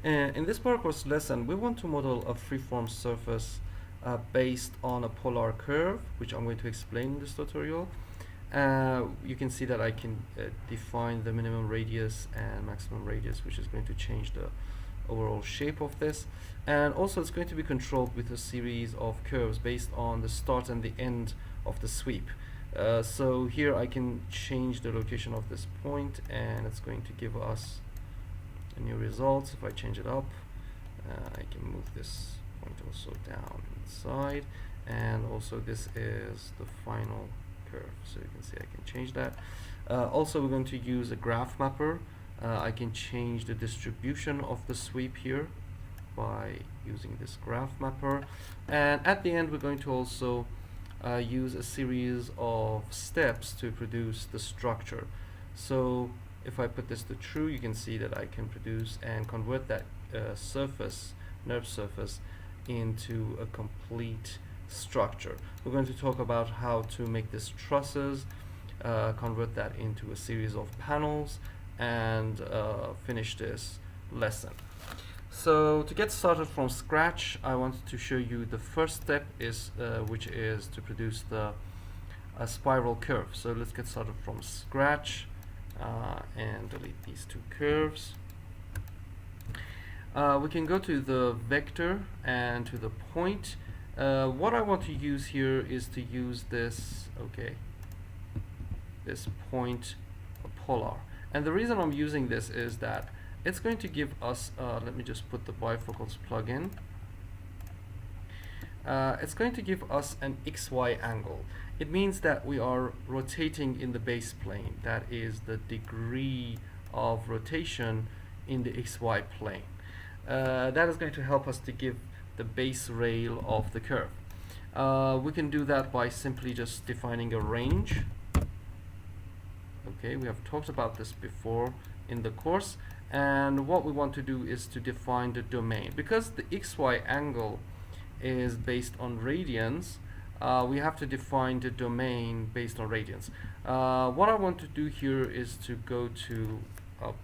In this Paracourse lesson, we want to model a freeform surface based on a polar curve, which I'm going to explain in this tutorial. You can see that I can define the minimum radius and maximum radius, which is going to change the overall shape of this. And also it's going to be controlled with a series of curves based on the start and the end of the sweep. So here I can change the location of this point, and it's going to give us a new result. If I change it up, I can move this point also down inside, and also this is the final curve, so you can see I can change that. Also we're going to use a graph mapper. I can change the distribution of the sweep here by using this graph mapper, and at the end we're going to also use a series of steps to produce the structure. So if I put this to true, you can see that I can produce and convert that nerve surface into a complete structure. We're going to talk about how to make this trusses, convert that into a series of panels, and finish this lesson. So to get started from scratch, I wanted to show you the first step is which is to produce the spiral curve. So let's get started from scratch and delete these two curves. We can go to the vector and to the point. What I want to use here is to use this, this point polar. And the reason I'm using this is that it's going to give us, let me just put the bifocals plug in. It's going to give us an XY angle. It means that we are rotating in the base plane. That is the degree of rotation in the XY plane. That is going to help us to give the base rail of the curve. We can do that by simply just defining a range. Okay, we have talked about this before in the course, and what we want to do is to define the domain. Because the XY angle is based on radians, we have to define the domain based on radians. What I want to do here is to go to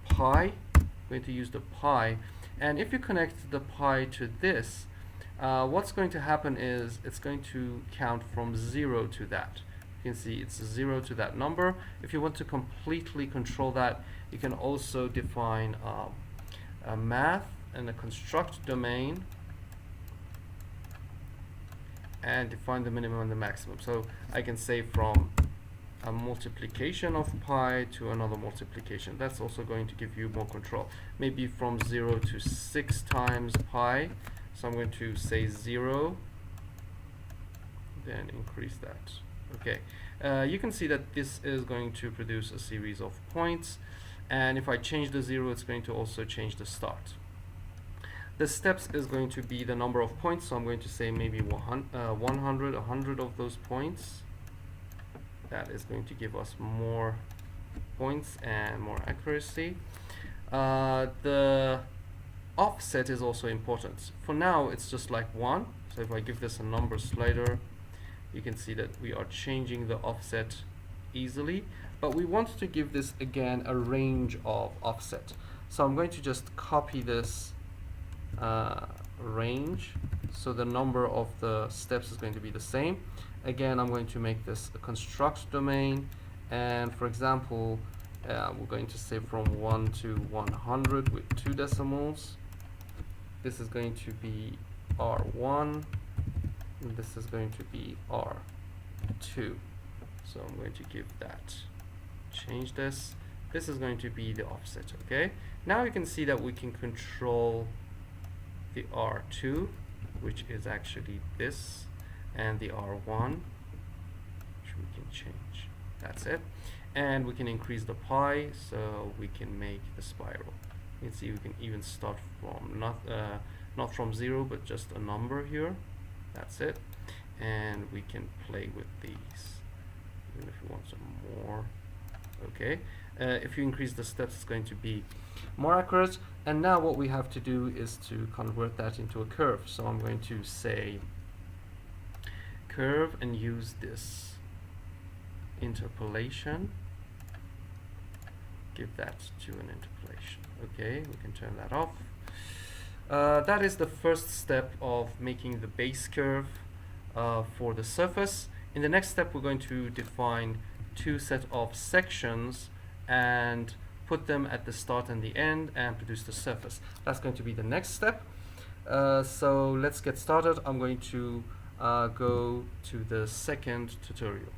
pi. I'm going to use the pi, and if you connect the pi to this, what's going to happen is it's going to count from 0 to that. You can see it's 0 to that number. If you want to completely control that, you can also define a math and a construct domain and define the minimum and the maximum. So I can say from a multiplication of pi to another multiplication. That's also going to give you more control. Maybe from 0 to 6 times pi. So I'm going to say 0, then increase that. Okay, you can see that this is going to produce a series of points, and if I change the 0, it's going to also change the start. The steps is going to be the number of points, so I'm going to say maybe 100 of those points. That is going to give us more points and more accuracy. The offset is also important. For now, it's just like 1. So if I give this a number slider, you can see that we are changing the offset easily, but we want to give this again a range of offset. So I'm going to just copy this range, so the number of the steps is going to be the same. Again, I'm going to make this a construct domain, and for example, we're going to say from 1 to 100 with 2 decimals. This is going to be R1, and this is going to be R2. So I'm going to give that, change this. This is going to be the offset. Okay, now you can see that we can control the R2, which is actually this, and the R1, which we can change. That's it. And we can increase the pi, so we can make the spiral. You can see we can even start from not from 0, but just a number here. That's it. And we can play with these, even if you want some more. Okay, if you increase the steps, it's going to be more accurate. And now what we have to do is to convert that into a curve. So I'm going to say curve and use this interpolation. Give that to an interpolation. Okay, we can turn that off. That is the first step of making the base curve for the surface. In the next step, we're going to define two set of sections and put them at the start and the end and produce the surface. That's going to be the next step. So let's get started. I'm going to go to the second tutorial.